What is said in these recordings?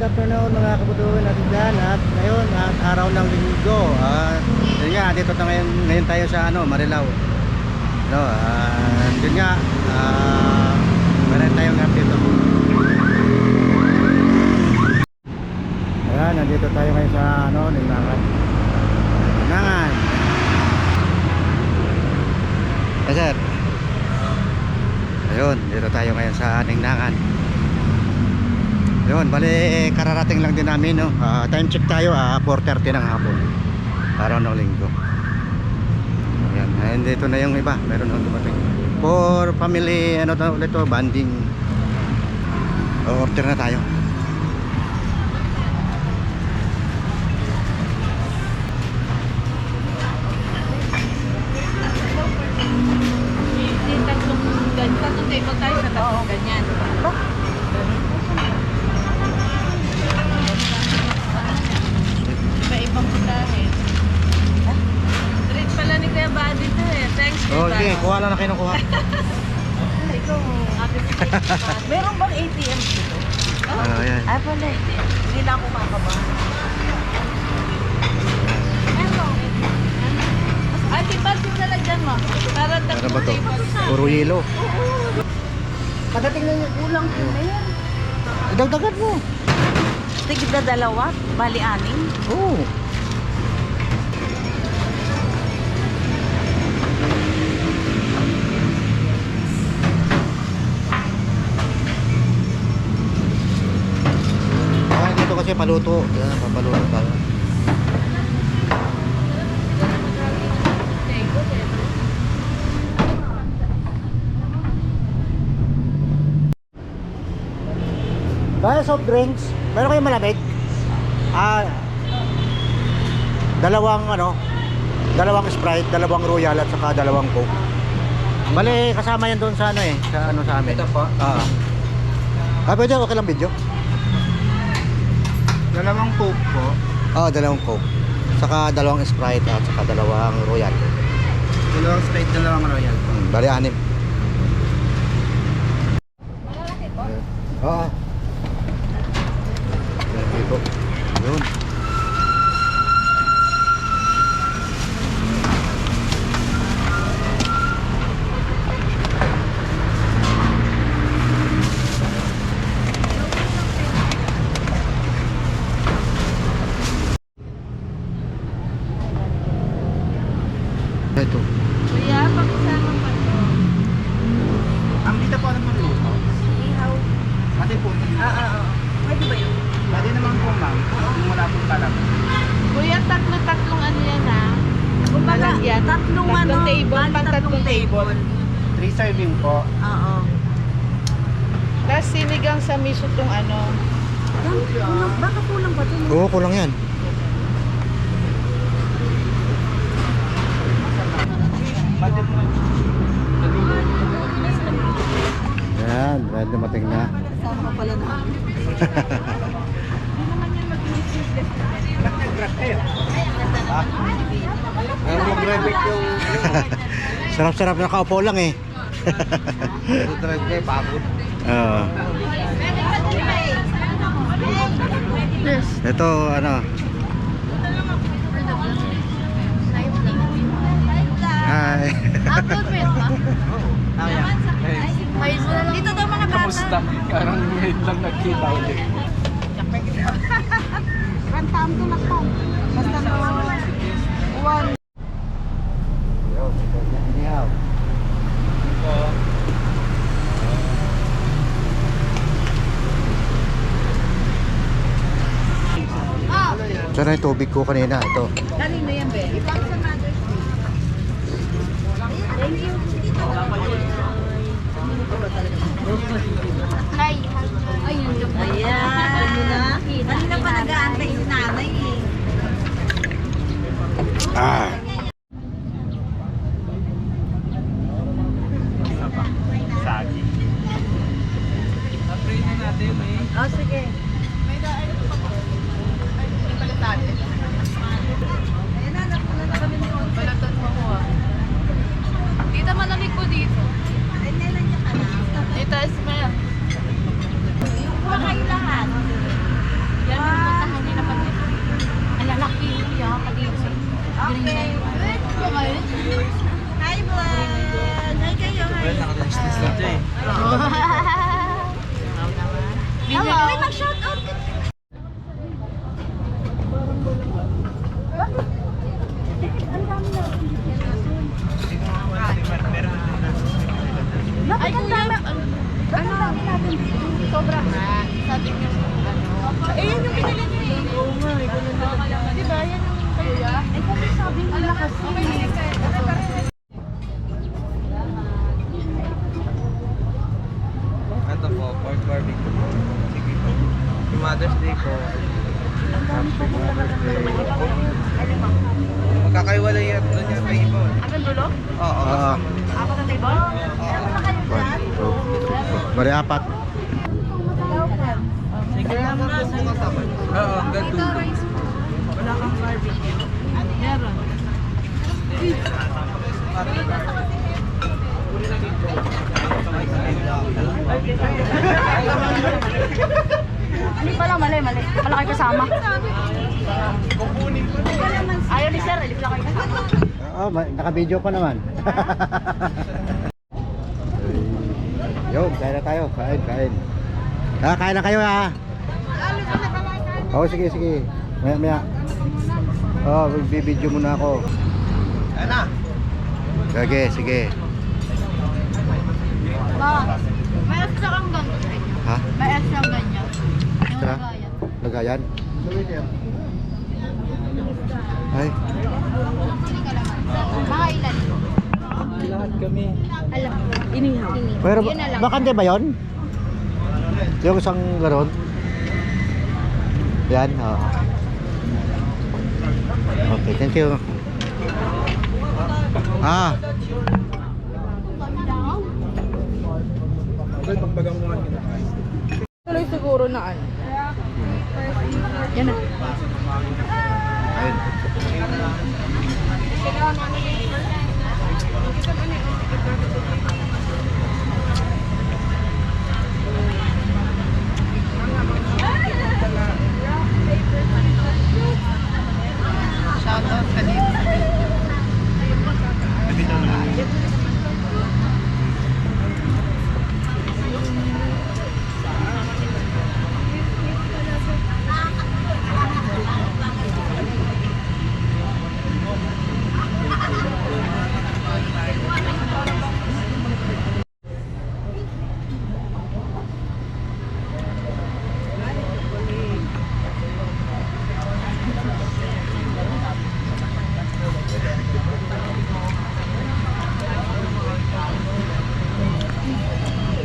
good afternoon mga kabutuhan natin dyan. At ngayon at araw ng linggo. At yun nga, dito ngayon tayo sa Marilao. No, yun nga, meron tayong update dito. Ayan, nandito tayo ngayon sa Ninangan. Ninangan. Yes, sir. Ayun, dito tayo ngayon sa Ninangan. Yun, bali kararating lang din namin, no? Time check tayo, 4:30 ng hapon. Araw ng linggo. Ayan, and dito na yung iba, meron nang dumating. For family, ulit to, banding. Order na tayo. Tatlong table tayo sa tatlong ganyan. Iba-ibang putahe. Treat pala ni Kuya Buddy to eh. Thanks, Kuya Buddy. Okay, kuha lang na kayo ng kuha. Ikaw, ate si meron bang ATM dito? Ayan. Ay, pala. Hindi na ako makabahan. Meron. Ay, tibag yung lalagyan mo. Para Ano ba to? Puro yelo. Pagdating na yung ulang po na yan. Dagdagan mo. Tigit na dalawa, bali anim. Oo. Dito kasi paluto. Yan, papaluto tayo. Kaya soft drinks, meron kayong malamig? Dalawang Sprite, dalawang Royal at saka dalawang Coke. Bale, kasama yan doon sa sa amin. Ito po? Pwede, okay lang video? Dalawang Coke po. Dalawang Coke. Saka dalawang Sprite at saka dalawang Royal. Dalawang Sprite, dalawang Royal. Bale, 6. Oo. Dito. Yun. Ito. Kuya, pakisama pa to. Ang dito po naman luto. Ihaw. Pati po. Pwede ba yun? Pwede naman po ma'am. Kung wala po talag. Kuya, tatlong ano yan ha? Kumbaga, tatlong table, bali tatlong table. 3 serving po. Oo. Tapos sinigang sa miso tong Baka kulang pa ito. Oo, kulang yan. Pati po. Yan, dumating na. Sama ka pala na. Ba't nag-grab kayo? Ang mag-grab yung Sarap-sarap na kaupo lang eh. drive kayo, pagod. Oo. Ito, Hi. Upload mo yun ba? Dito daw mga bata. Kamusta? Parang ngayon lang nagkita ulit. Rantam to lang po. Basta no. One. Sana yung tubig ko kanina. Ito. Kanino yan, be? Ipang sa Mother's Day. Thank you. Hi. Ayun. Ayan. Kanina pa nag-aantay si nanay eh. Sagi. Napray na natin may. Oh, sige. Ayan na, napunan na kami ni Onse. Balatan mo ko Tita, malamig po dito. Ay, nilan niya ka na. Tita, Ismael. Yung kumakain lahat. Yan yung puntahan nila pag ang lalaki niya, pati green na yun. Hi, Buwan! Hi kayo, hi! Well, naka-distance lang siya eh. Hello! Uy, mag-shoutout ka! Ay, kuya, ano, sobra nga. Sabi niyo, ano. Eh, yun yung pinili niyo eh. Oo nga, ikaw na. Di ba, yan yung kuya. Eh, kung sabi nila kasi. Ito po, pork barbecue po. Sige po. Yung Mother's Day po. Happy Mother's Day. Magkakaiwalay yan doon yung table. Hanggang dulo? Oo. Apat na table? Bari apat. Sige lang na. Oo, hanggang dulo. Wala kang barbecue. Meron. Hindi pala, mali. Pala kayo kasama. Ayaw ni sir, hindi pala kayo kasama. Oh, naka-video pa naman. Yo, kain na tayo. Kain. Kain na kayo ha. Oh, sige. Maya. Oh, magbibideo muna ako. Ayan na. Sige. Ma, may extra kang ganyan. Ha? May extra ganyan. Yung Extra? lagayan. Lagayan? Ay, Mga ilan? Lahat kami. Alam mo. Inihaw. pero Yun na lang. bakante ba yun? Yung isang garon? Yan, oo. Okay, thank you. Okay, pagpagamuhan kita. Tuloy siguro na ano. Yan na. Ayun. Shoutout ka dito.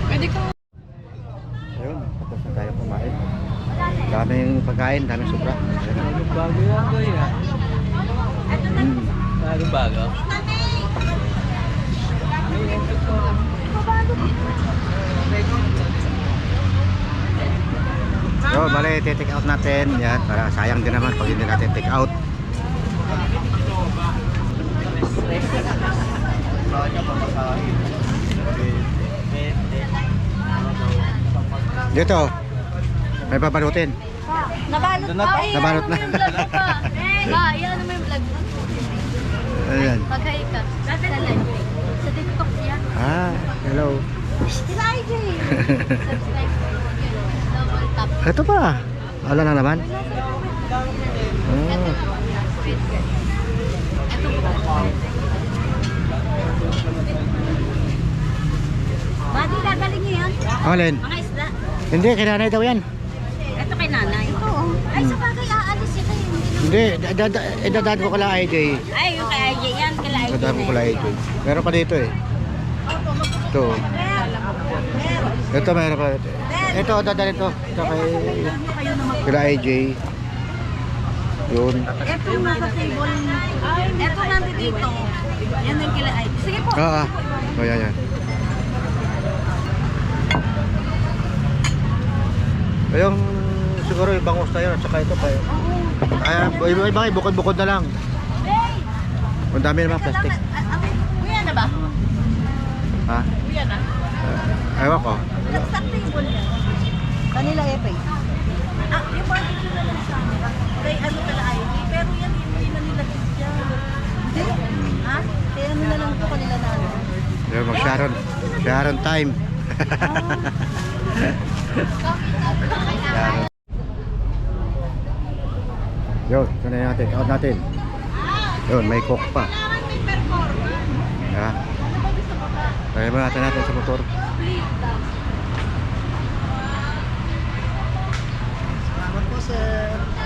Pwede ka. Ayun, tapos na tayo kumain. Daming pagkain, daming sobra. Bagong bago yan, kuya. Bagong bago? So, bali, take out natin. Yan, para sayang din naman pag hindi natin take out. Dito, may babalutin. Nabalot Doon na pa. Nabalot na. Ma, yan mo yung vlog mo. Ayan. Pagkay ka. Sa live. Sa TikTok yan. Hello. Sila IJ. Subscribe. Double tap. Ito pa. Ala na naman. Ito. Wait, guys. Ito po. Badi gagaling niyo yan. Alin? Mga isda. Hindi, kay nanay daw yan. Ito kay nanay. Ito. Ay, sa bagay, aalis sila yun. Hindi, idadaan ko kala AJ. Ay, yung kay IJ yan. Kay IJ. Idadaan ko kala AJ. Meron pa dito eh. Ito. Ito meron pa. Ito, dadalhin to. Ito kila AJ. Yun. Ito nasa table. Ito nandito dito. Yan ang kila IJ. Sige po. Oh, yan. Yung siguro yung bangus na yun at saka ito pa yun. Iba bukod-bukod na lang. Ang dami naman plastic. Kuya na ba? Ha? Kuya na? Ewan ko. Sa table yan. Kanila epay. Yung barbecue na Kaya ano na lang po kanila na ano. Pero mag Sharon time. Sharon. Yun, ito na natin. Out natin. Yun, may coke pa. Yeah. Kaya mo natin sa motor. Salamat po, sir.